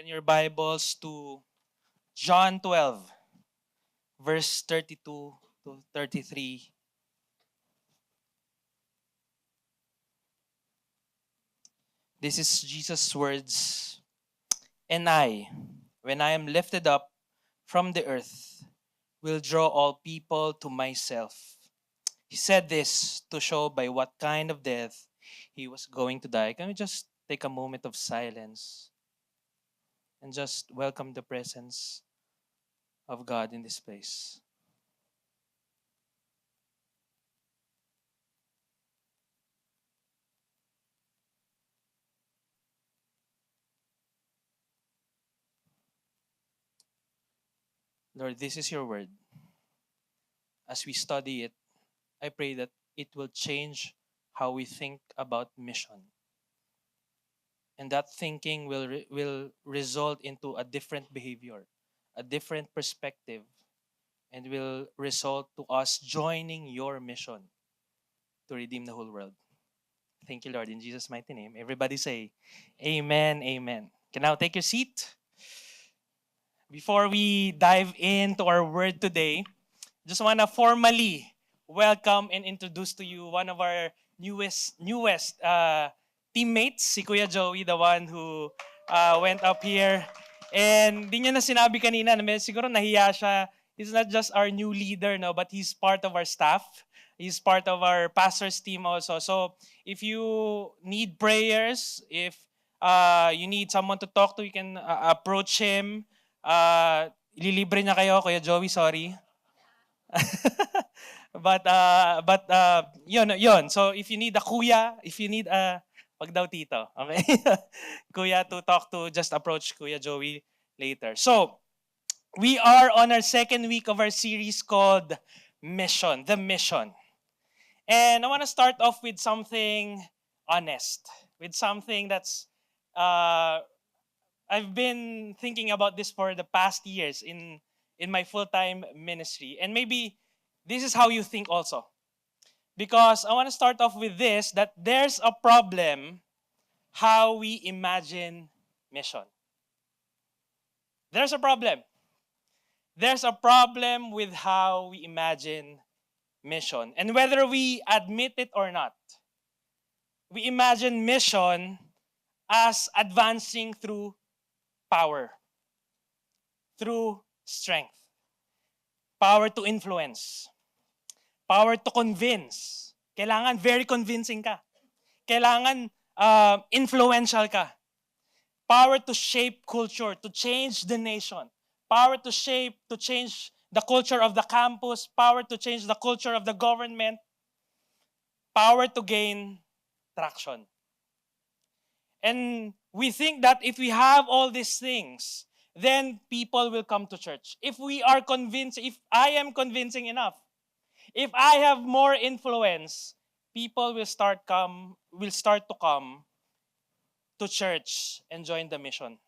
Open your Bibles to John 12, verse 32 to 33. This is Jesus' words. And I, when I am lifted up from the earth, will draw all people to myself. He said this to show by what kind of death he was going to die. Can we just take a moment of silence and just welcome the presence of God in this place? Lord, this is your word. As we study it, I pray that it will change how we think about mission. And that thinking will result into a different behavior, a different perspective, and will result to us joining your mission to redeem the whole world. Thank you, Lord, in Jesus' mighty name. Everybody say, Amen, Amen. Can now take your seat. Before we dive into our word today, just want to formally welcome and introduce to you one of our newest teammates, si Kuya Joey, the one who went up here. And di niya na sinabi kanina, siguro nahiya siya. He's not just our new leader, no, but he's part of our staff. He's part of our pastor's team also. So if you need prayers, if you need someone to talk to, you can approach him. Ililibre niya kayo, Kuya Joey, sorry. but yun. So if you need a kuya, if you need a wag daw tito, okay? Kuya to talk to, just approach Kuya Joey later. So we are on our second week of our series called Mission, the Mission. And I want to start off with something honest, with something that's I've been thinking about this for the past years in my full-time ministry. And maybe this is how you think also. Because I want to start off with this, that there's a problem how we imagine mission. There's a problem. There's a problem with how we imagine mission. And whether we admit it or not, we imagine mission as advancing through power, through strength, power to influence, power to convince. Kailangan very convincing ka. Kailangan influential ka. Power to shape culture, to change the nation. Power to change the culture of the campus. Power to change the culture of the government. Power to gain traction. And we think that if we have all these things, then people will come to church. If we are convinced, if I am convincing enough, if I have more influence, people will start to come to church and join the mission.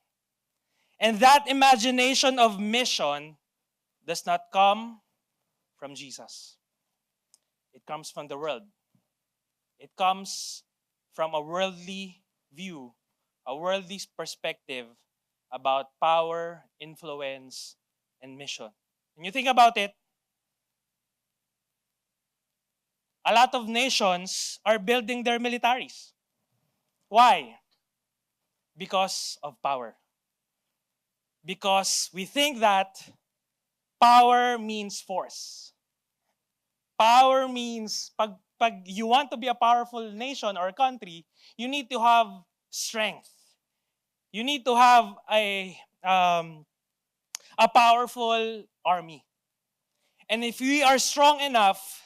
And that imagination of mission does not come from Jesus. It comes from the world. It comes from a worldly view, a worldly perspective about power, influence, and mission. When you think about it, a lot of nations are building their militaries. Why? Because of power. Because we think that power means force. Power means, pag you want to be a powerful nation or country, you need to have strength. You need to have a powerful army. And if we are strong enough,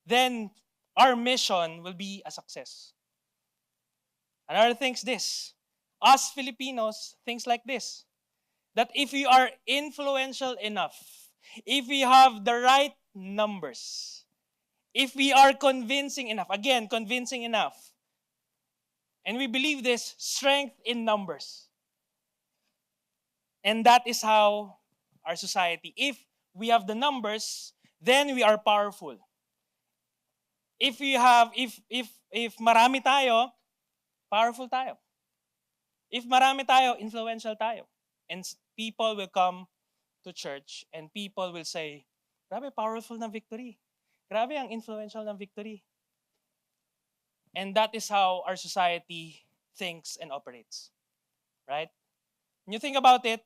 then our mission will be a success. Another thing is this. Us Filipinos, things like this. That if we are influential enough, if we have the right numbers, if we are convincing enough, again, convincing enough, and we believe this, strength in numbers. And that is how our society, if we have the numbers, then we are powerful. If marami tayo, powerful tayo. If marami tayo, influential tayo. And people will come to church and people will say, grabe, powerful ng victory. Grabe ang influential ng victory. And that is how our society thinks and operates. Right? When you think about it,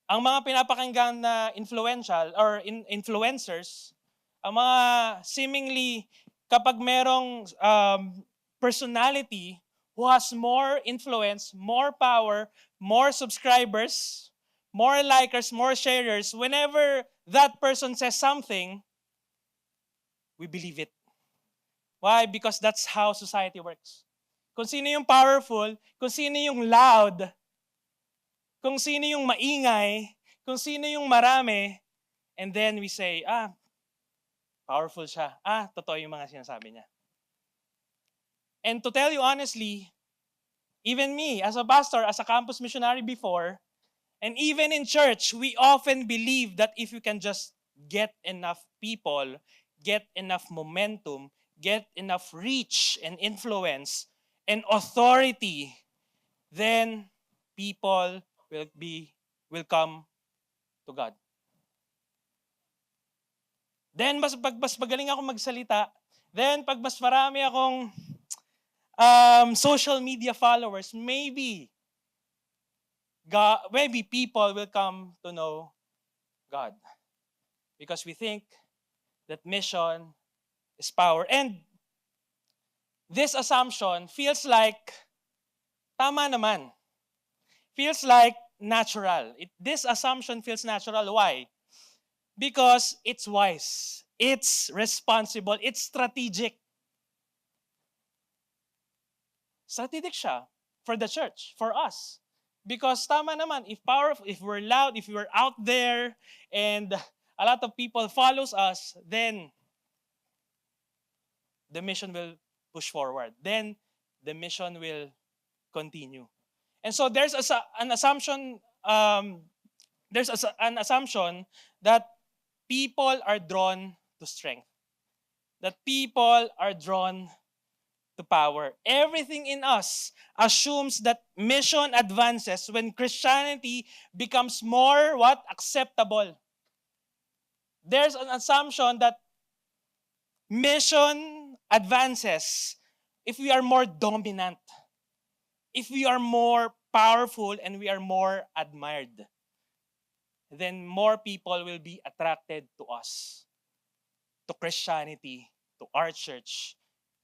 ang mga pinapakinggan na influential or influencers, ang mga seemingly kapag merong personality who has more influence, more power, more subscribers, more likers, more sharers, whenever that person says something, we believe it. Why? Because that's how society works. Kung sino yung powerful, kung sino yung loud, kung sino yung maingay, kung sino yung marami, and then we say, powerful siya. Totoo yung mga sinasabi niya. And to tell you honestly, even me, as a pastor, as a campus missionary before, and even in church, we often believe that if you can just get enough people, get enough momentum, get enough reach and influence and authority, then people will come to God. Then pag mas magaling ako magsalita, then pag mas marami akong social media followers, maybe people will come to know God. Because we think that mission is power. And this assumption feels like tama naman. Feels like natural. This assumption feels natural. Why? Because it's wise. It's responsible. It's strategic. Strategic siya for the church, for us. Because tama naman, if we're loud, if we're out there, and a lot of people follows us, then the mission will push forward. Then the mission will continue. And so there's an assumption. An assumption that people are drawn to strength. That people are drawn to power. Everything in us assumes that mission advances when Christianity becomes more acceptable. There's an assumption that mission advances if we are more dominant, if we are more powerful and we are more admired. Then more people will be attracted to us, to Christianity, to our church,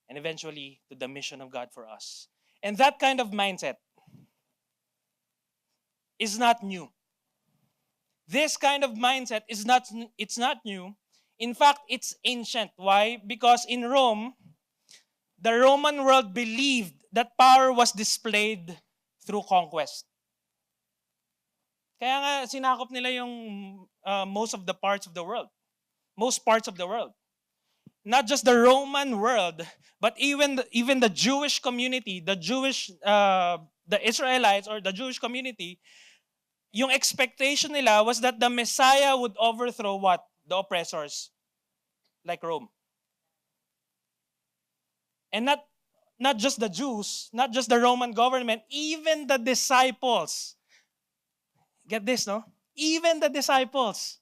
and eventually to the mission of God for us. And that kind of mindset is not new. This kind of mindset it's not new. In fact, it's ancient. Why? Because in Rome, the Roman world believed that power was displayed through conquest. Kaya nga sinakop nila yung most parts of the world. Not just the Roman world, but even the Jewish community, the Israelites or the Jewish community, yung expectation nila was that the Messiah would overthrow what? The oppressors, like Rome. And not just the Jews, not just the Roman government, even the disciples. Get this, no? Even the disciples,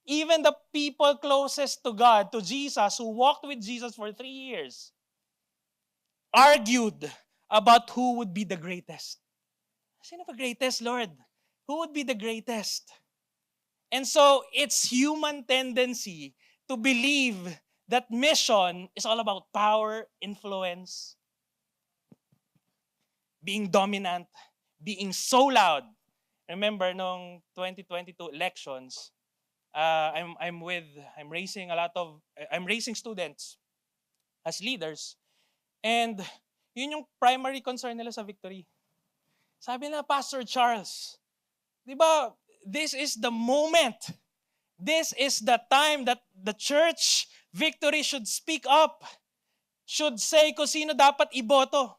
even the people closest to God, to Jesus, who walked with Jesus for 3 years, argued about who would be the greatest. Sino ba greatest, Lord? Who would be the greatest? And so it's human tendency to believe that mission is all about power, influence, being dominant, being so loud. Remember, nung 2022 elections, I'm raising students as leaders, and yun yung primary concern nila sa victory. Sabi na, Pastor Charles, di ba, this is the moment. This is the time that the church victory should speak up. Should say kung sino dapat iboto.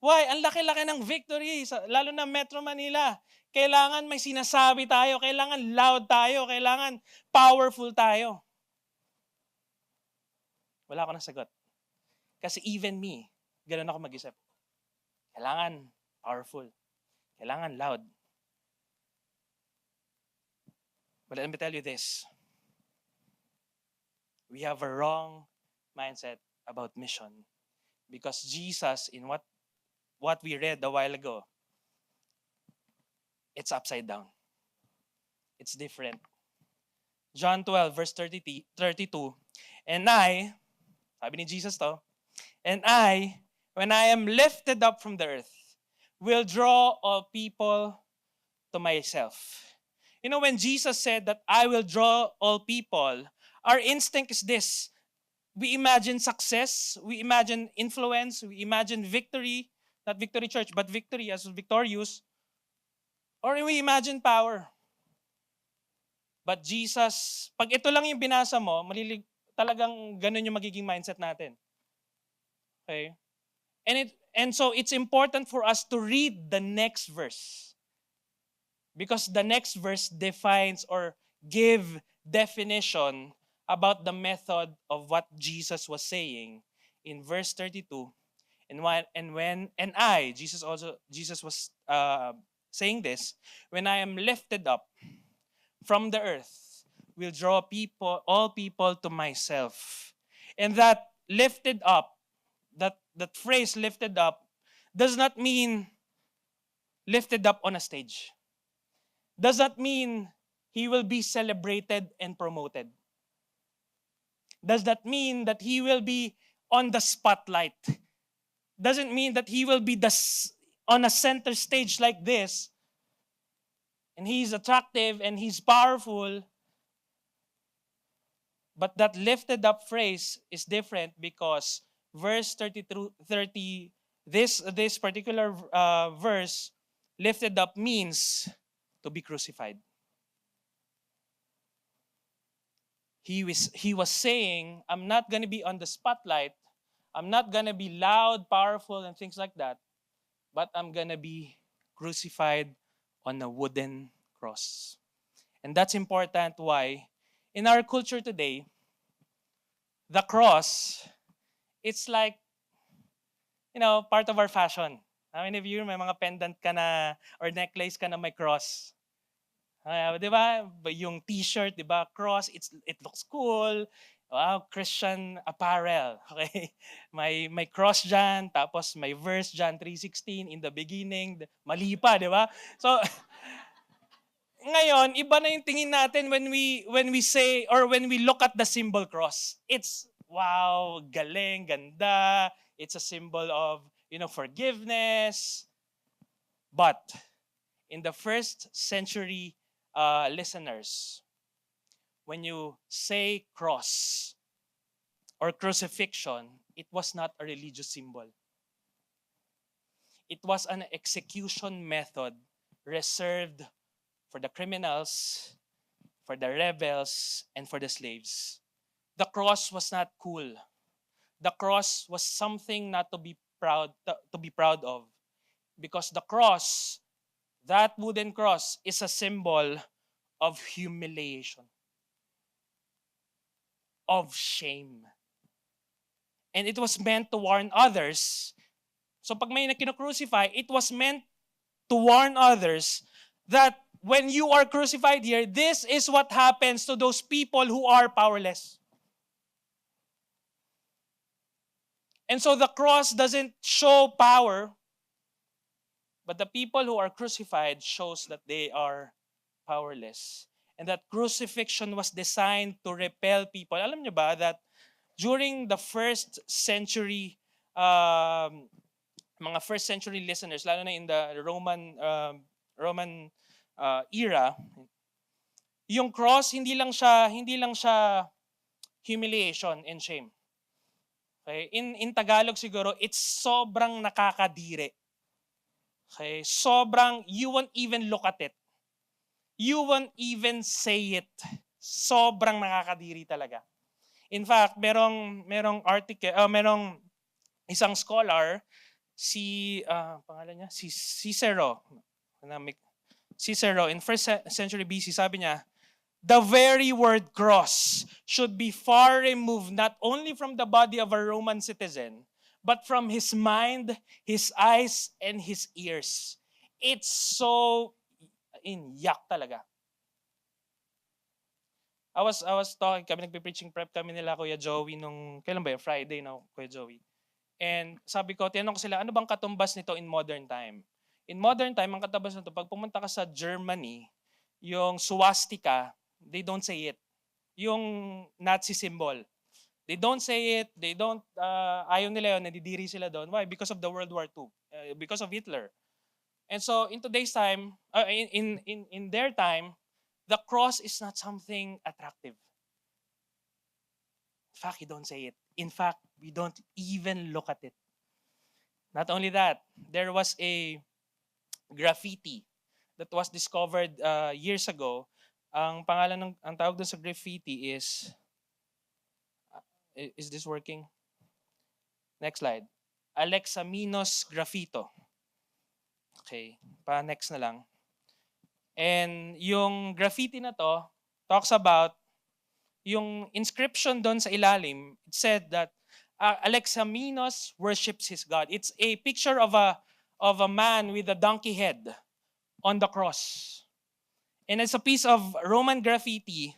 Why? Ang laki-laki ng victory, lalo na Metro Manila. Kailangan may sinasabi tayo, kailangan loud tayo, kailangan powerful tayo. Wala ako ng sagot. Kasi even me, ganun ako mag-isip. Kailangan powerful. Kailangan loud. But let me tell you this. We have a wrong mindset about mission. Because Jesus, in what we read a while ago, it's upside down. It's different. John 12, verse 32. And I, sabi ni Jesus to, and I, when I am lifted up from the earth, will draw all people to myself. You know, when Jesus said that I will draw all people, our instinct is this. We imagine success, we imagine influence, we imagine victory, not victory church, but victory as victorious, or we imagine power. But Jesus, pag ito lang yung binasa mo, talagang ganun yung magiging mindset natin. Okay? And so it's important for us to read the next verse. Because the next verse defines or give definition about the method of what Jesus was saying in verse 32. And Jesus was saying this, when I am lifted up from the earth, will draw all people to myself. And that lifted up, that phrase lifted up, does not mean lifted up on a stage. Does not mean he will be celebrated and promoted. Does that mean that he will be on the spotlight? Doesn't mean that he will be on a center stage like this, and he's attractive and he's powerful. But that lifted up phrase is different because verse 30, this particular verse, lifted up means to be crucified. He was saying, I'm not going to be on the spotlight. I'm not going to be loud, powerful, and things like that. But I'm going to be crucified on a wooden cross. And that's important. Why? In our culture today, the cross, it's like, part of our fashion. How many of you, may mga pendant ka na, or necklace ka na may cross? Di ba? Yung t-shirt, di ba? Cross, it looks cool. Wow, Christian apparel. Okay? May cross dyan, tapos may verse John 3:16, in the beginning, mali pa, di ba? So, ngayon, iba na yung tingin natin when we say, or when we look at the symbol cross. It's, wow, galing, ganda. It's a symbol of, forgiveness. But, in the first century listeners, when you say cross or crucifixion, it was not a religious symbol. It was an execution method reserved for the criminals, for the rebels, and for the slaves. The cross was not cool. The cross was something not to be proud of, because the cross, that wooden cross, is a symbol of humiliation, of shame. And it was meant to warn others. So pag may kinocrucify, it was meant to warn others that when you are crucified here, this is what happens to those people who are powerless. And so the cross doesn't show power, but the people who are crucified shows that they are powerless. And that crucifixion was designed to repel people. Alam niyo ba that during the first century, mga first century listeners, lalo na in the Roman era, yung cross hindi lang siya humiliation and shame. Okay? In Tagalog siguro, it's sobrang nakakadiri. Okay? Sobrang, you won't even look at it. You won't even say it. Sobrang nakakadiri talaga. In fact, merong article, merong isang scholar, pangalan niya, si Cicero. Cicero, in 1st century BC, sabi niya, the very word cross should be far removed not only from the body of a Roman citizen, but from his mind, his eyes, and his ears. It's so yak talaga. I was talking kami, nagpe-preaching prep kami nila Kuya Joey nung, kailan ba yun? Friday, no, Kuya Joey. And sabi ko, tinanong ko sila, ano bang katumbas nito in modern time? In modern time, ang katumbas nito, pag pumunta ka sa Germany, yung swastika, they don't say it. Yung Nazi symbol. They don't say it, they don't, ayaw nila yun, nadidiri sila doon. Why? Because of the World War II. Because of Hitler. And so, in today's time, in their time, the cross is not something attractive. In fact, you don't say it. In fact, we don't even look at it. Not only that, there was a graffiti that was discovered years ago. Ang pangalan ang tawag doon sa graffiti is this working? Next slide. Alexamenos Graffito. Okay, next na lang. And yung graffiti na to talks about yung inscription doon sa ilalim. It said that Alexamenos worships his God. It's a picture of a man with a donkey head on the cross. And it's a piece of Roman graffiti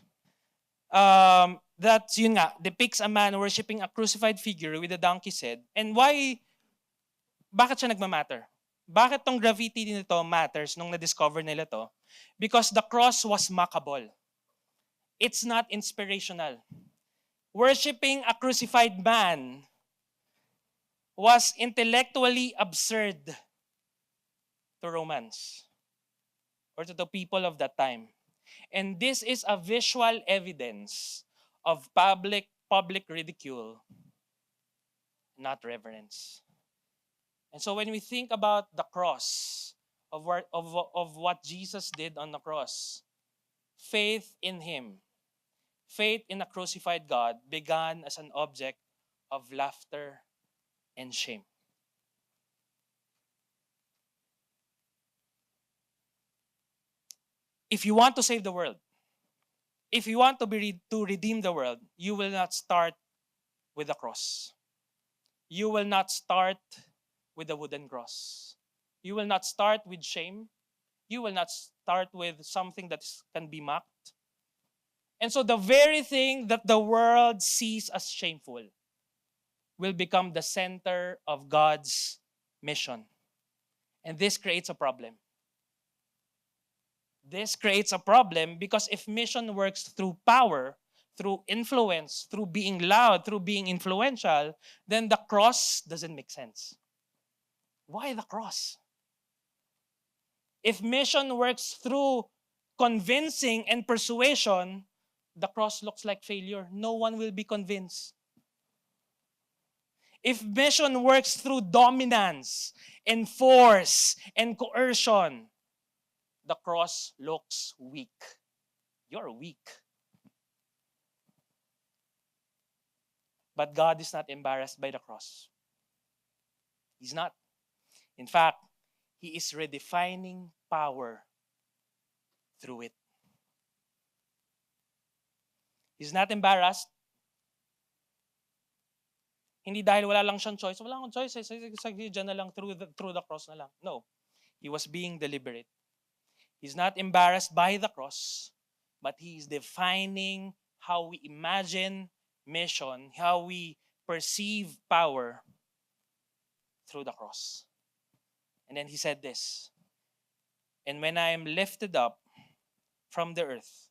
that yun nga, depicts a man worshiping a crucified figure with a donkey's head. And bakit siya nagmamatter? Bakit tong graffiti nito matters nung na-discover nila to? Because the cross was mockable. It's not inspirational. Worshipping a crucified man was intellectually absurd to Romans or to the people of that time. And this is a visual evidence of public ridicule, not reverence. And so when we think about the cross, of what Jesus did on the cross, faith in him, faith in a crucified God began as an object of laughter and shame. If you want to save the world, if you want to redeem the world, you will not start with the cross. You will not start with a wooden cross. You will not start with shame. You will not start with something that can be mocked. And so the very thing that the world sees as shameful will become the center of God's mission. And this creates a problem. This creates a problem because if mission works through power, through influence, through being loud, through being influential, then the cross doesn't make sense. Why the cross? If mission works through convincing and persuasion, the cross looks like failure. No one will be convinced. If mission works through dominance and force and coercion, the cross looks weak. You're weak. But God is not embarrassed by the cross. He's not. In fact, He is redefining power through it. He's not embarrassed. Hindi dahil wala lang siyang choice. Wala akong choice. Diyan na lang through the cross na lang. No. He was being deliberate. He's not embarrassed by the cross, but he is defining how we imagine mission, how we perceive power through the cross. And then he said this, "And when I am lifted up from the earth,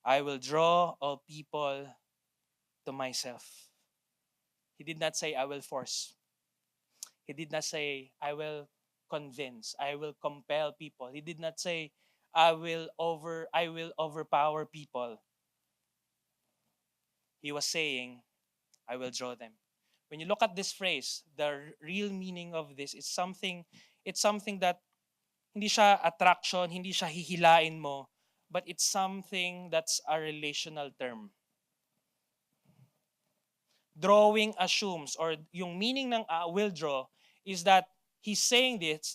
I will draw all people to myself." He did not say, "I will force." He did not say, "I will convince, I will compel people." He did not say, I will overpower people." He was saying, "I will draw them." When you look at this phrase, the real meaning of this is something that hindi siya attraction, hindi siya hihilain mo, but it's something that's a relational term. Drawing assumes, or yung meaning ng will draw is that he's saying this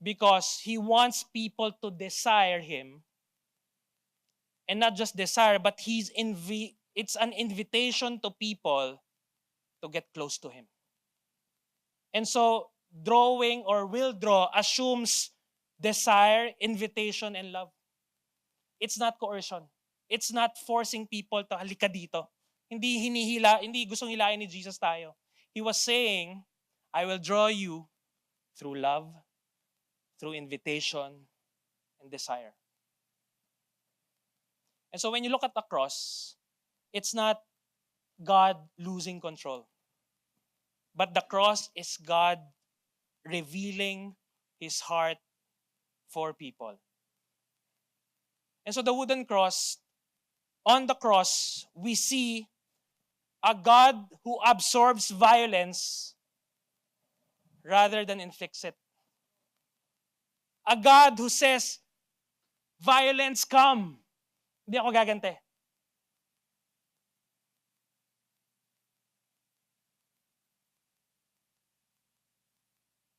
because he wants people to desire him, and not just desire, but he's It's an invitation to people to get close to Him. And so, drawing or will draw assumes desire, invitation, and love. It's not coercion. It's not forcing people to halika dito. Hindi gustong hilain ni Jesus tayo. He was saying, I will draw you through love, through invitation, and desire. And so when you look at the cross, it's not God losing control. But the cross is God revealing His heart for people. And so the wooden cross, on the cross, we see a God who absorbs violence rather than inflicts it. A God who says, violence come. Hindi ako gagante.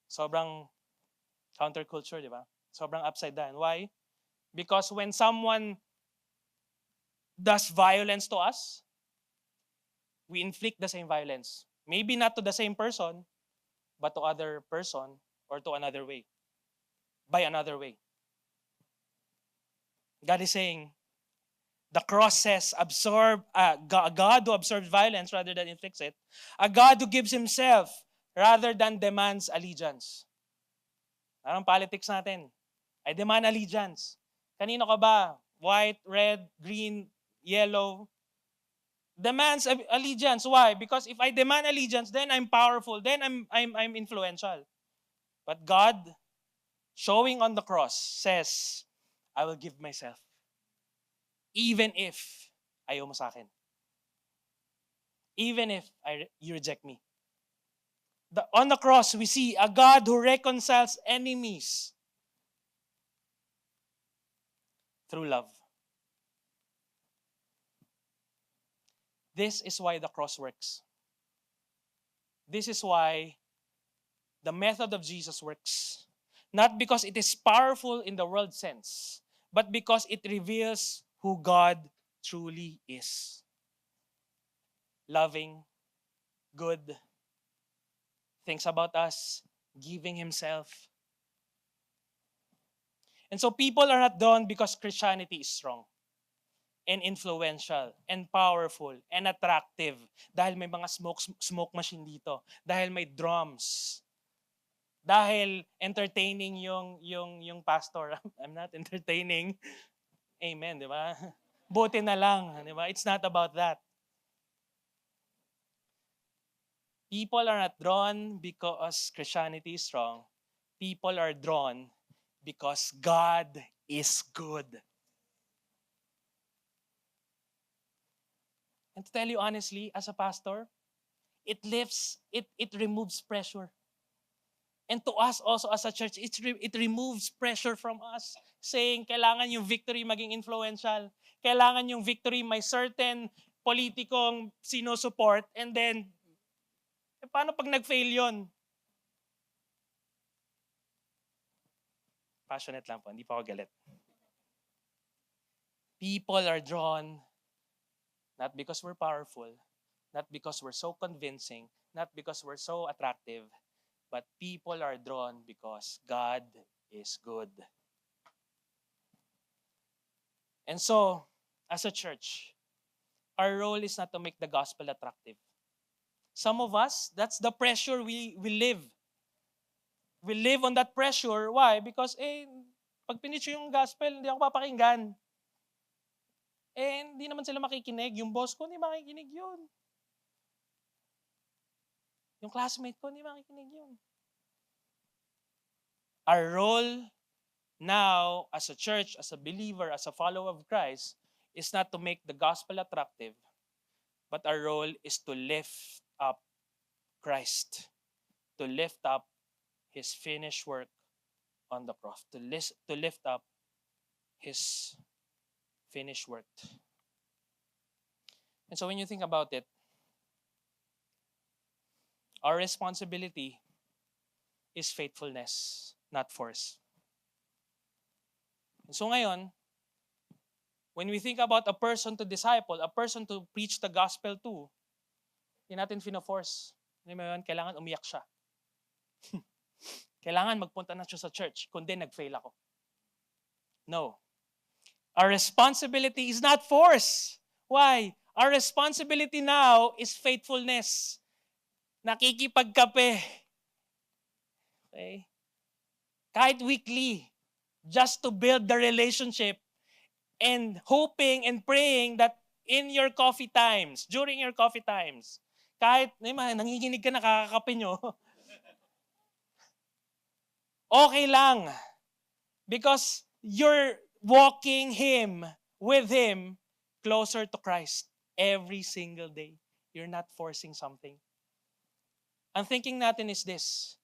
Sobrang counterculture, di ba? Sobrang upside down. Why? Because when someone does violence to us, we inflict the same violence. Maybe not to the same person, but to other person or to another way. By another way. God is saying, the cross says, God who absorbs violence rather than inflicts it. A God who gives Himself rather than demands allegiance. Anong politics natin? I demand allegiance. Kanino ka ba? White, red, green, yellow. Demands allegiance. Why? Because if I demand allegiance, then I'm powerful. Then I'm influential. But God, showing on the cross, says, I will give myself. Even if ayaw mo sa akin. Even if you reject me. On the cross, we see a God who reconciles enemies through love. This is why the cross works. This is why the method of Jesus works. Not because it is powerful in the world sense, but because it reveals who God truly is. Loving, good, thinks about us, giving Himself. And so people are not drawn because Christianity is strong and influential and powerful and attractive dahil may mga smoke machine dito, dahil may drums, dahil entertaining yung pastor. I'm not entertaining. Amen, di ba? Buti na lang, di ba? It's not about that. People are not drawn because Christianity is strong. People are drawn because God is good. And to tell you honestly, as a pastor, it removes pressure. And to us also as a church, it removes pressure from us. Saying, kailangan yung victory maging influential. Kailangan yung victory may certain politikong sinusupport. And then, paano pag nag-fail yun? Passionate lang po, hindi pa ako galit. People are drawn not because we're powerful, not because we're so convincing, not because we're so attractive, but people are drawn because God is good. And so, as a church, our role is not to make the gospel attractive. Some of us, that's the pressure we live. We live on that pressure. Why? Because, pag pinitch yung gospel, hindi ako papakinggan. Hindi naman sila makikinig. Yung boss ko, hindi makikinig yun. Yung classmate ko, hindi makikinig yun. Our role now, as a church, as a believer, as a follower of Christ, is not to make the gospel attractive, but our role is to lift up Christ, to lift up His finished work on the cross, to lift up His finished work. And so when you think about it, our responsibility is faithfulness, not force. And so ngayon, When we think about a person to disciple, a person to preach the gospel to, hindi natin fina-force. Hindi mo yun, kailangan umiyak siya. Kailangan magpunta na siya sa church, kundi nag-fail ako. No. Our responsibility is not force. Why? Our responsibility now is faithfulness. Nakikipagkape. Okay? Kahit weekly, just to build the relationship and hoping and praying that in your coffee times, during your coffee times, kahit nanginginig ka, nakakakape nyo, okay lang. Because you're walking with Him, closer to Christ every single day. You're not forcing something. Ang thinking natin is this,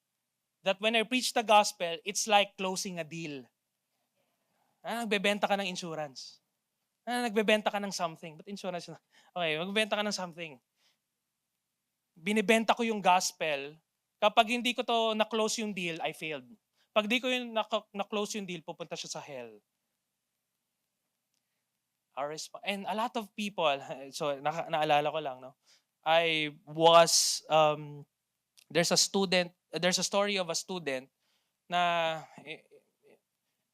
that when I preach the gospel, it's like closing a deal. Nagbebenta ka ng insurance. Nagbebenta ka ng something. But insurance na. Okay, magbebenta ka ng something. Binibenta ko yung gospel. Kapag hindi ko to na-close yung deal, I failed. Pag di ko yung na-close yung deal, pupunta siya sa hell. And a lot of people, so naalala ko lang, no? There's a story of a student na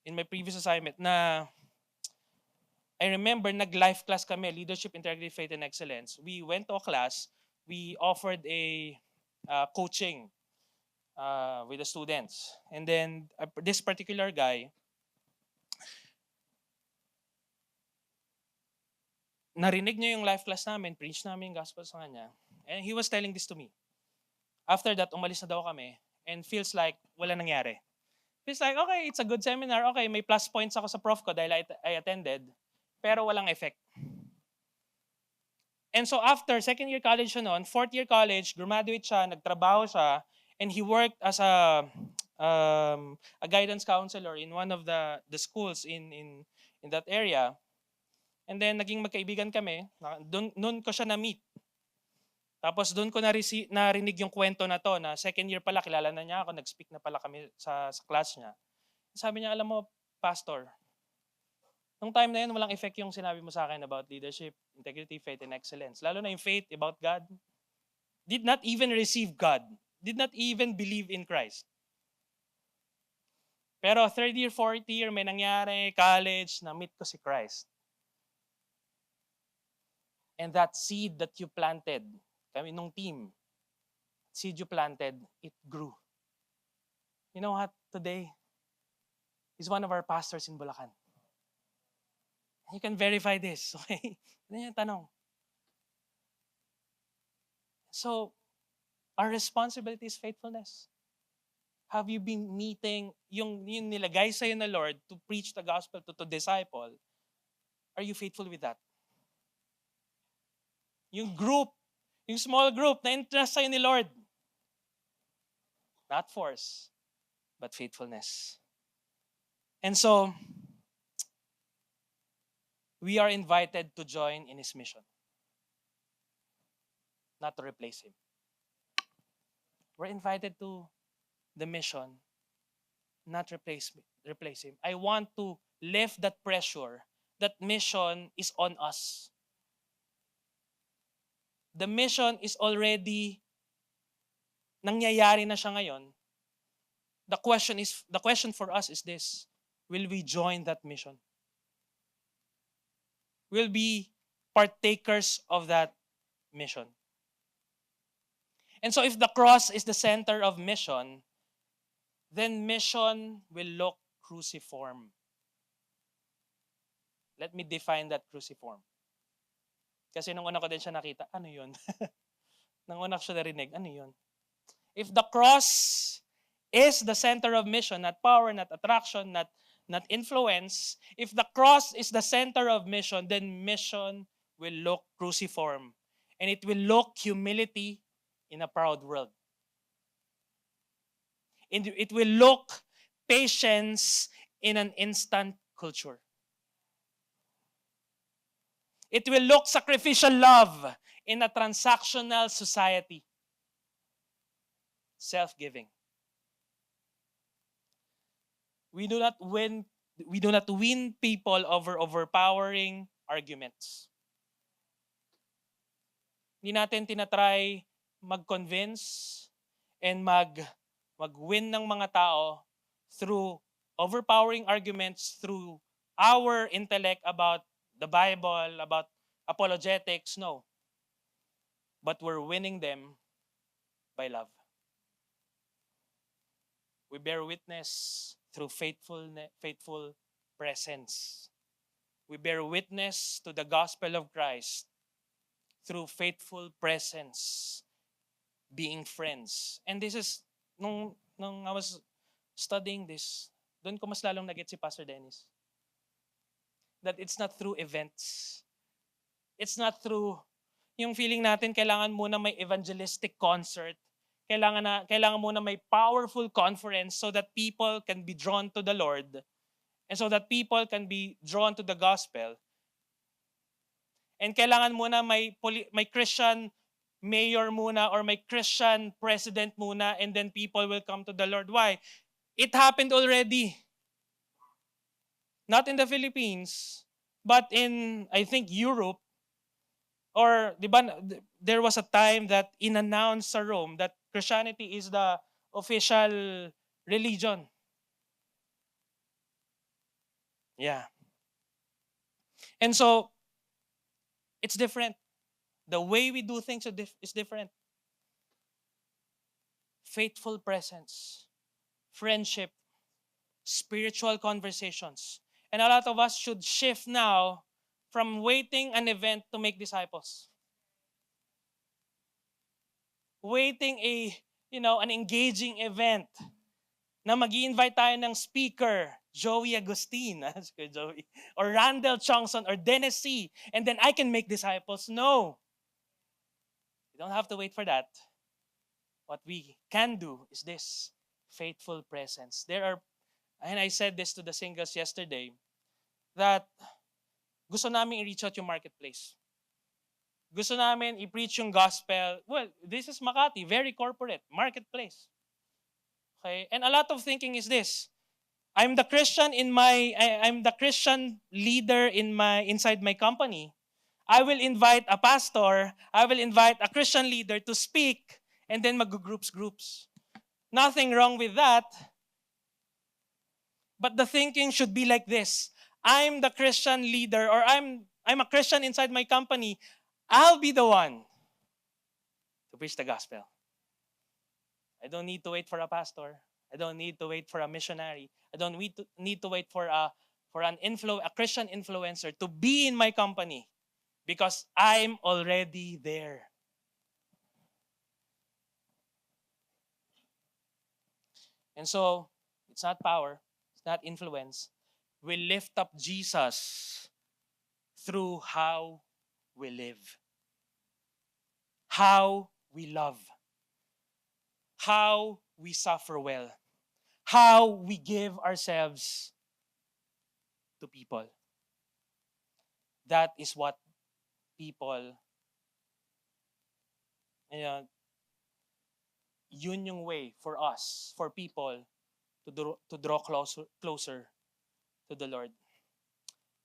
in my previous assignment na I remember nag-life class kami, Leadership, Integrity, Faith, and Excellence. We went to a class, we offered a coaching with the students. And then this particular guy, narinig niya yung life class namin, preach namin yung gospel sa kanya, and he was telling this to me. After that, umalis na daw kami and feels like wala nangyari. Feels like, okay, it's a good seminar. Okay, may plus points ako sa prof ko dahil I attended. Pero walang effect. And so after second year college siya noon, fourth year college, graduate siya, nagtrabaho siya, and he worked as a guidance counselor in one of the schools in that area. And then naging magkaibigan kami. Noon ko siya na-meet. Tapos doon ko narinig yung kwento na to, na second year pala, kilala na niya ako, nag-speak na pala kami sa class niya. Sabi niya, alam mo, Pastor, nung time na yun, walang effect yung sinabi mo sa akin about leadership, integrity, faith, and excellence. Lalo na yung faith about God. Did not even receive God. Did not even believe in Christ. Pero third year, fourth year, may nangyari, college, na-meet ko si Christ. And that seed that you planted, kami nung team, seed you planted, it grew. You know what? Today, he's one of our pastors in Bulacan. You can verify this, okay? Yan yung tanong. So, our responsibility is faithfulness. Have you been meeting yung nilagay sa'yo na Lord to preach the gospel, to disciple? Are you faithful with that? Yung group, yung small group na interest sa'yo ni Lord. Not force, but faithfulness. And so, we are invited to join in His mission. Not to replace Him. We're invited to the mission, not replace Him. I want to lift that pressure. That mission is on us. The mission is already nangyayari na siya ngayon. The question for us is this: will we join that mission? Will be partakers of that mission. And so if the cross is the center of mission, then mission will look cruciform. Let me define that cruciform. Kasi nung una ko din siya nakita, ano yun? Nung una ko siya narinig, ano yun? If the cross is the center of mission, not power, not attraction, not influence, if the cross is the center of mission, then mission will look cruciform. And it will look humility in a proud world. It will look patience in an instant culture. It will look sacrificial love in a transactional society. Self-giving. We do not win We do not win people over overpowering arguments. Hindi natin tinatry mag-convince and mag-win ng mga tao through overpowering arguments, through our intellect about the Bible, about apologetics. No. But we're winning them by love. We bear witness through faithful presence. We bear witness to the gospel of Christ through faithful presence, being friends. And this is, nung I was studying this, doon ko mas lalong nag-get si Pastor Dennis. That it's not through events. It's not through, yung feeling natin, kailangan muna may evangelistic concert. Kailangan muna may powerful conference so that people can be drawn to the Lord and so that people can be drawn to the gospel. And kailangan muna may Christian mayor muna or may Christian president muna and then people will come to the Lord. Why? It happened already. Not in the Philippines, but in, I think, Europe. Or, di ba, there was a time that inannounced sa Rome that Christianity is the official religion. Yeah. And so, it's different. The way we do things is different. Faithful presence, friendship, spiritual conversations. And a lot of us should shift now from waiting an event to make disciples. Waiting an engaging event na mag-i-invite tayo ng speaker, Joey Agustin, Joey, or Randall Chongson, or Dennis C., and then I can make disciples. No. You don't have to wait for that. What we can do is this, faithful presence. And I said this to the singles yesterday, that gusto namin i-reach out yung marketplace. Gusto namin i-preach yung gospel. Well, this is Makati, very corporate, marketplace. Okay? And a lot of thinking is this. I'm the Christian leader inside my company. I will invite a pastor, I will invite a Christian leader to speak, and then mag-groups. Nothing wrong with that. But the thinking should be like this. I'm the Christian leader, or I'm a Christian inside my company. I'll be the one to preach the gospel. I don't need to wait for a pastor. I don't need to wait for a missionary. I don't need to wait for a Christian influencer to be in my company because I'm already there. And so, it's not power, it's not influence. We lift up Jesus through how we live, how we love, how we suffer well, how we give ourselves to people. That is what people, yun yung way for us, for people to draw closer to the Lord.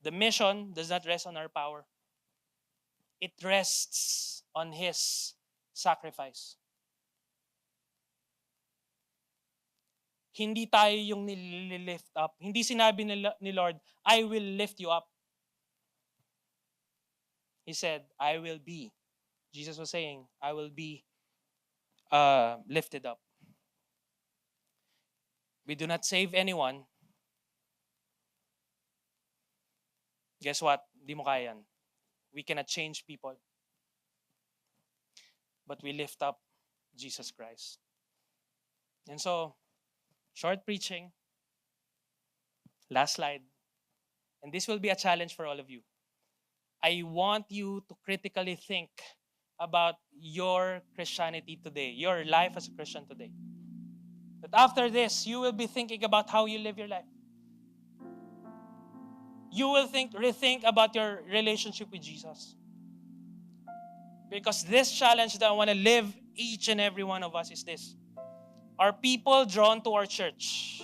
The mission does not rest on our power. It rests on His sacrifice. Hindi tayo yung nilift up. Hindi sinabi ni Lord, I will lift you up. He said, I will be. Jesus was saying, I will be lifted up. We do not save anyone. Guess what? Di mo kaya yan. We cannot change people. But we lift up Jesus Christ. And so, short preaching. Last slide. And this will be a challenge for all of you. I want you to critically think about your Christianity today, your life as a Christian today. That after this, you will be thinking about how you live your life. You will rethink about your relationship with Jesus. Because this challenge that I want to live each and every one of us is this. Are people drawn to our church?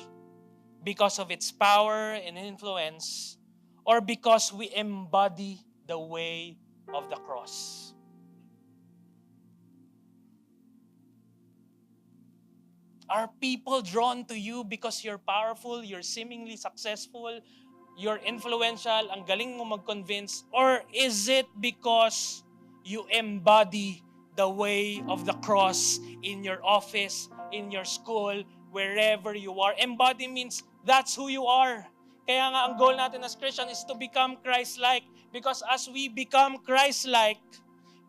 because of its power and influence, or because we embody the way of the cross? Are people drawn to you because you're powerful, you're seemingly successful, you're influential, ang galing mo mag-convince? Or is it because you embody the way of the cross in your office, in your school, wherever you are? Embody means that's who you are. Kaya nga ang goal natin as Christian is to become Christ-like. Because as we become Christ-like,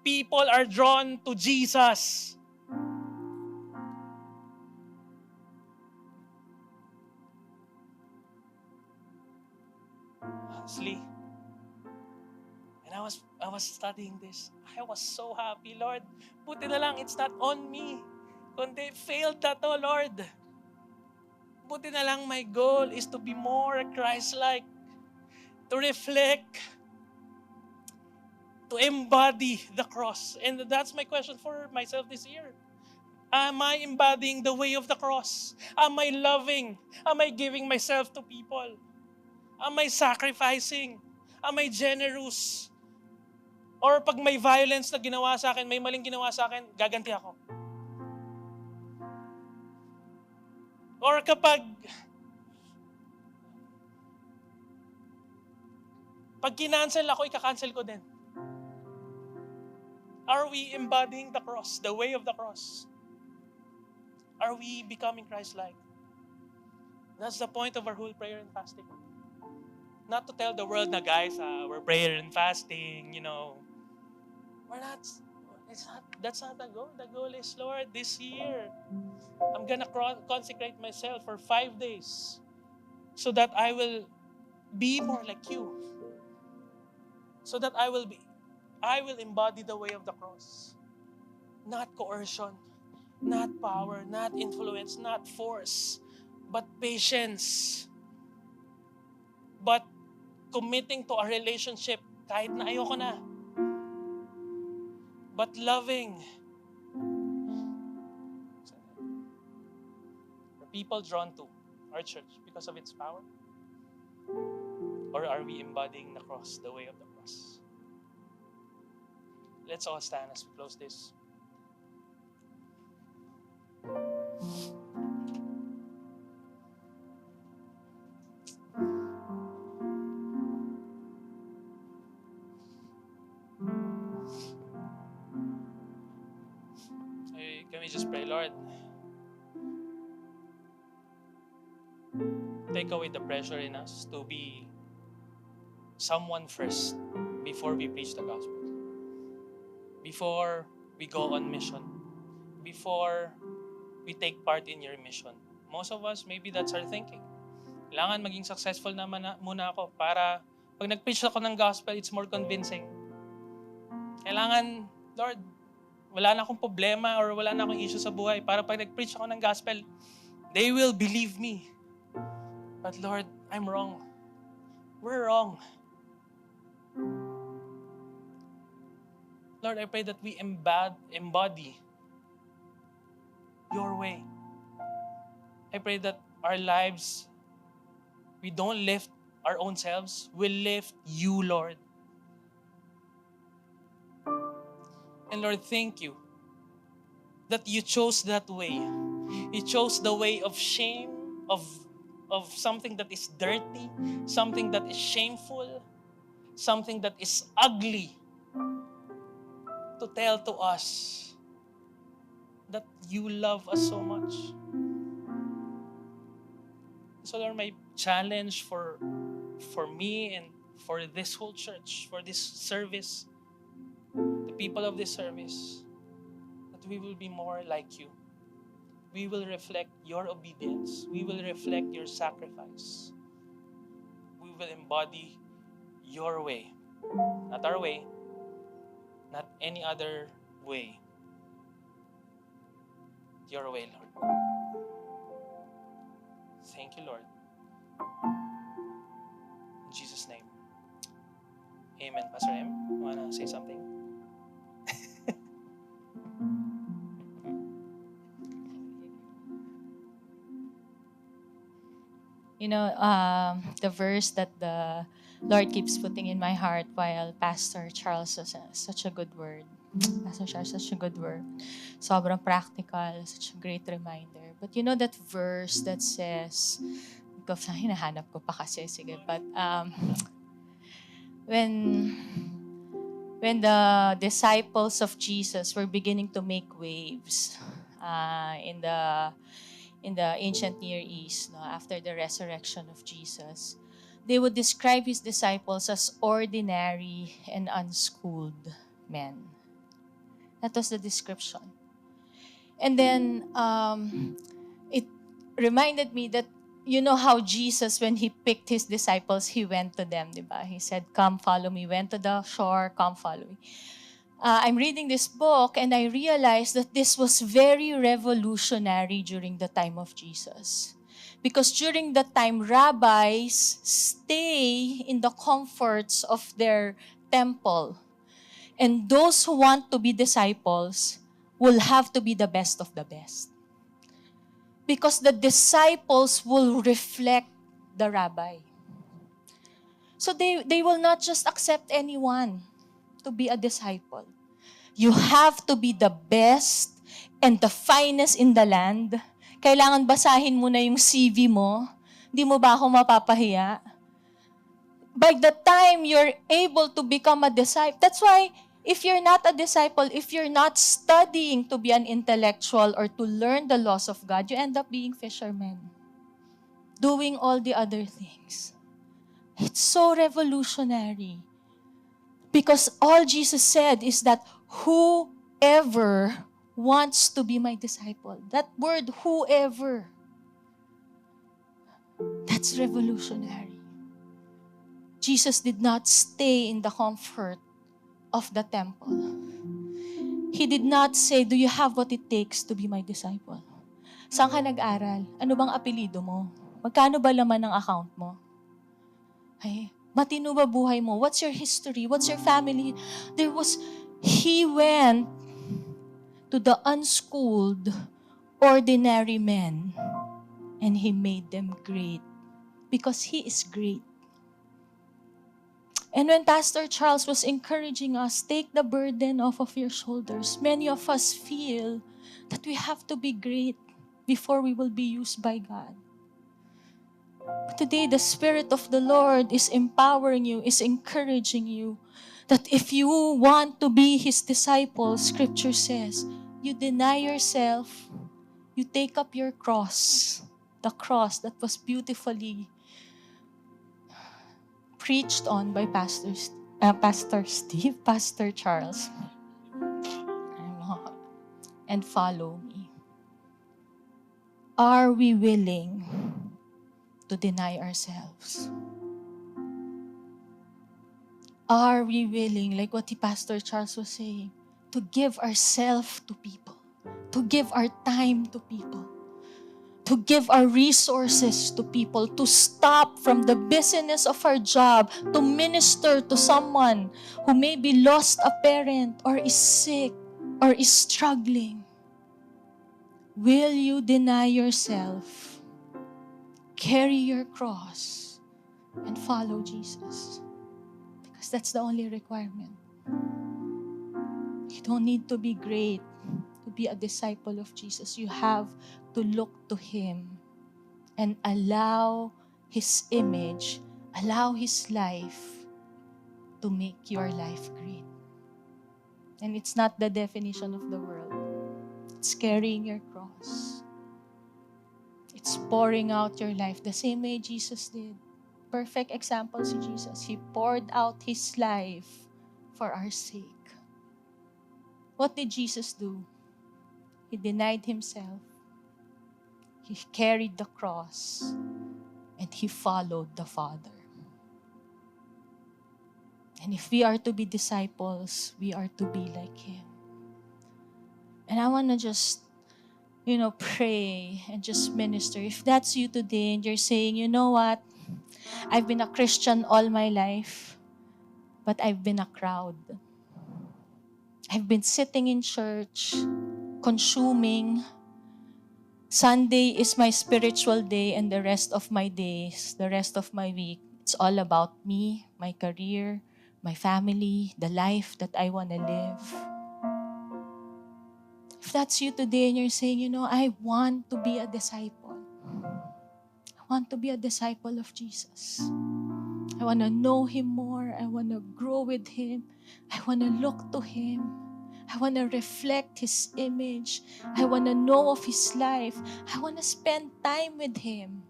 people are drawn to Jesus. Honestly, and I was studying this. I was so happy, Lord. Buti na lang, it's not on me. Kundi failed na to, Lord. Buti na lang, my goal is to be more Christ-like. To reflect, to embody the cross. And that's my question for myself this year. Am I embodying the way of the cross? Am I loving? Am I giving myself to people? Am I sacrificing? Am I generous? Or pag may violence na ginawa sa akin, may maling ginawa sa akin, gaganti ako. Or kapag kinancel ako, ika-cancel ko din. Are we embodying the cross, the way of the cross? Are we becoming Christ-like? That's the point of our whole prayer and fasting. Not to tell the world na, guys, we're prayer and fasting, We're not. That's not the goal. The goal is, Lord, this year, I'm gonna consecrate myself for 5 days so that I will be more like you. So that I will embody the way of the cross. Not coercion, not power, not influence, not force, but patience. But committing to a relationship kahit na ayoko na. But loving. Are people drawn to our church because of its power? Or are we embodying the cross, the way of the cross? Let's all stand as we close this. Can we just pray, Lord? Take away the pressure in us to be someone first before we preach the gospel. Before we go on mission. Before we take part in your mission. Most of us, maybe that's our thinking. Kailangan maging successful naman muna ako para pag nag-preach ako ng gospel, it's more convincing. Kailangan, Lord, wala na akong problema or wala na akong issue sa buhay para pag nag-preach ako ng gospel, they will believe me. But Lord, I'm wrong. We're wrong. Lord, I pray that we embody your way. I pray that our lives, we don't lift our own selves, we lift you, Lord. And Lord, thank you that you chose that way. You chose the way of shame, of something that is dirty, something that is shameful, something that is ugly, to tell to us that you love us so much. So Lord, my challenge for me and for this whole church, for this service, the people of this service, that we will be more like you. We will reflect your obedience. We will reflect your sacrifice. We will embody your way. Not our way, not any other way. Your way, Lord. Thank you, Lord. In Jesus' name. Amen. Pastor M, you wanna say something? The verse that the Lord keeps putting in my heart while Pastor Charles was such a good word. Pastor Charles, such a good word. Sobrang practical, such a great reminder. But you know that verse that says, hinahanap ko pa kasi, sige, but when the disciples of Jesus were beginning to make waves in the ancient Near East, no, after the resurrection of Jesus, they would describe his disciples as ordinary and unschooled men. That was the description. And then it reminded me that you know how Jesus, when he picked his disciples, he went to them, diba? He said, "Come, follow me." Went to the shore, "Come, follow me." I'm reading this book and I realized that this was very revolutionary during the time of Jesus. Because during that time, rabbis stay in the comforts of their temple. And those who want to be disciples will have to be the best of the best. Because the disciples will reflect the rabbi. So they will not just accept anyone to be a disciple. You have to be the best and the finest in the land. Kailangan basahin mo na yung CV mo. Di mo ba ako mapapahiya? By the time you're able to become a disciple, that's why if you're not a disciple, if you're not studying to be an intellectual or to learn the laws of God, you end up being fishermen. Doing all the other things. It's so revolutionary. Because all Jesus said is that whoever wants to be my disciple. That word, whoever. That's revolutionary. Jesus did not stay in the comfort of the temple. He did not say, "Do you have what it takes to be my disciple?" Saan ka nag-aral? Ano bang apelido mo? Magkano ba laman ng account mo? Ay, matino ba buhay mo? What's your history? What's your family? He went to the unschooled, ordinary men, and he made them great because he is great. And when Pastor Charles was encouraging us, take the burden off of your shoulders, many of us feel that we have to be great before we will be used by God. But today, the Spirit of the Lord is empowering you, is encouraging you, that if you want to be His disciple, Scripture says, you deny yourself, you take up your cross, the cross that was beautifully preached on by Pastor Steve, Pastor Charles, and follow me. Are we willing to deny ourselves? Are we willing, like what the Pastor Charles was saying, to give ourselves to people, to give our time to people, to give our resources to people, to stop from the busyness of our job, to minister to someone who may be lost a parent or is sick or is struggling? Will you deny yourself, carry your cross, and follow Jesus? Because that's the only requirement. You don't need to be great to be a disciple of Jesus. You have to look to Him and allow His image, allow His life to make your life great. And it's not the definition of the world. It's carrying your cross. It's pouring out your life the same way Jesus did. Perfect example si Jesus. He poured out His life for our sake. What did Jesus do? He denied Himself. He carried the cross. And He followed the Father. And if we are to be disciples, we are to be like Him. And I want to just, pray and just minister. If that's you today and you're saying, you know what? I've been a Christian all my life, but I've been a crowd. I've been sitting in church, consuming, Sunday is my spiritual day, and the rest of my days, the rest of my week, it's all about me, my career, my family, the life that I want to live. If that's you today and you're saying, I want to be a disciple. I want to be a disciple of Jesus. I want to know Him more. I want to grow with Him. I want to look to Him. I want to reflect His image. I want to know of His life. I want to spend time with Him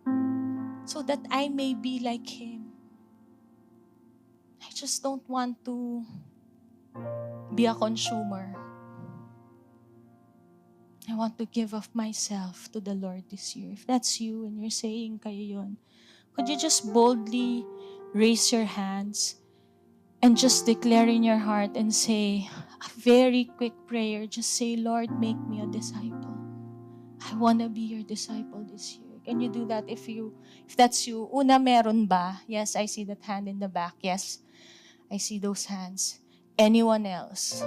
so that I may be like Him. I just don't want to be a consumer. I want to give of myself to the Lord this year. If that's you and you're saying kayo yun, could you just boldly raise your hands and just declare in your heart and say a very quick prayer. Just say, Lord, make me a disciple. I want to be your disciple this year. Can you do that if that's you? Una, meron ba? Yes, I see that hand in the back. Yes, I see those hands. Anyone else?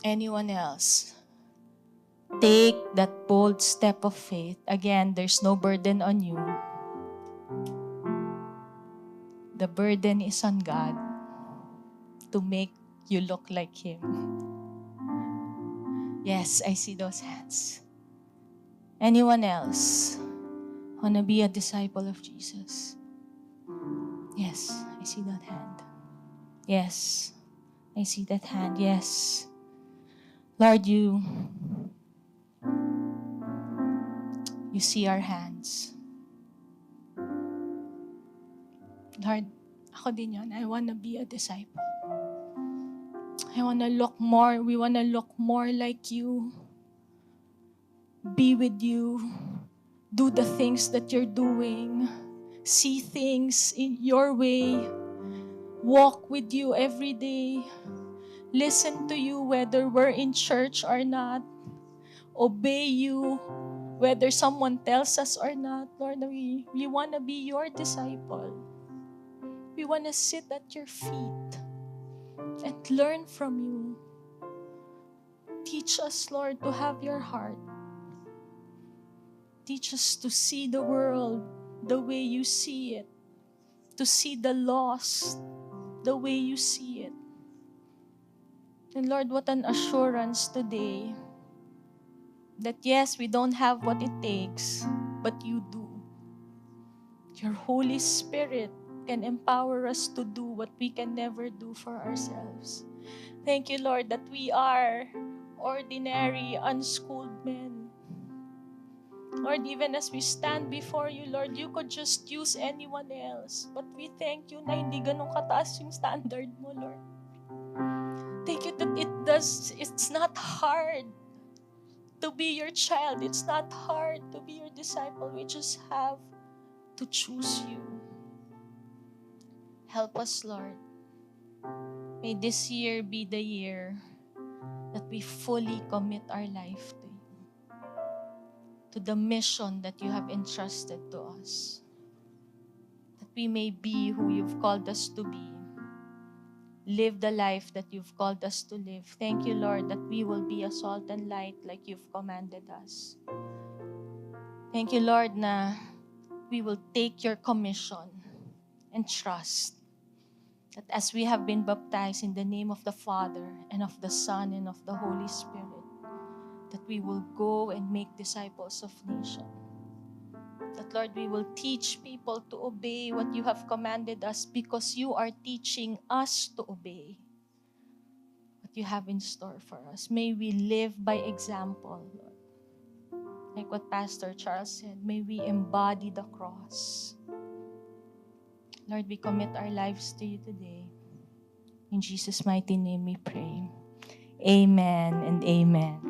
Anyone else? Take that bold step of faith. Again, there's no burden on you. The burden is on God to make you look like Him. Yes, I see those hands. Anyone else want to be a disciple of Jesus? Yes, I see that hand. Yes, I see that hand. Yes. Lord, you see our hands. Lord, ako din yun. I want to be a disciple. I want to look more. We want to look more like you. Be with you. Do the things that you're doing. See things in your way. Walk with you every day. Listen to you whether we're in church or not. Obey you whether someone tells us or not. Lord, we want to be your disciple. We want to sit at your feet and learn from you. Teach us, Lord, to have your heart. Teach us to see the world the way you see it. To see the lost the way you see it. And Lord, what an assurance today that yes, we don't have what it takes, but you do. Your Holy Spirit can empower us to do what we can never do for ourselves. Thank you, Lord, that we are ordinary, unschooled men. Lord, even as we stand before you, Lord, you could just use anyone else. But we thank you na hindi ganun kataas yung standard mo, Lord. Thank you that it's not hard to be your child. It's not hard to be your disciple. We just have to choose you. Help us, Lord. May this year be the year that we fully commit our life to you, to the mission that you have entrusted to us, that we may be who you've called us to be, live the life that you've called us to live. Thank you, Lord, that we will be a salt and light like you've commanded us. Thank you, Lord, na we will take your commission and trust that as we have been baptized in the name of the Father and of the Son and of the Holy Spirit, that we will go and make disciples of nations. That, Lord, we will teach people to obey what you have commanded us because you are teaching us to obey what you have in store for us. May we live by example, Lord. Like what Pastor Charles said, may we embody the cross. Lord, we commit our lives to you today. In Jesus' mighty name we pray. Amen and amen.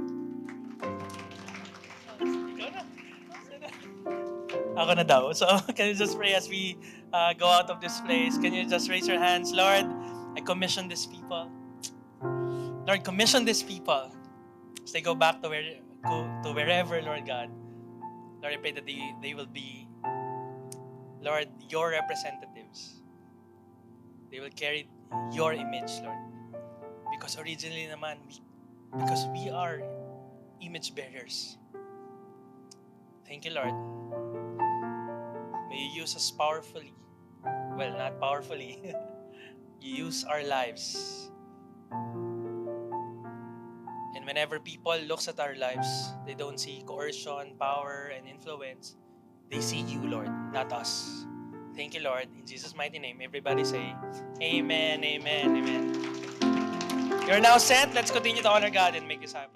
Ako na daw. So, can you just pray as we go out of this place? Can you just raise your hands? Lord, I commission these people. Lord, commission these people as they go back to wherever, Lord God. Lord, I pray that they will be, Lord, your representatives. They will carry your image, Lord. Because originally naman, because we are image bearers. Thank you, Lord. May you use us powerfully. Well, not powerfully. You use our lives. And whenever people looks at our lives, they don't see coercion, power, and influence. They see you, Lord, not us. Thank you, Lord. In Jesus' mighty name, everybody say, Amen, amen, amen. You're now sent. Let's continue to honor God and make disciples.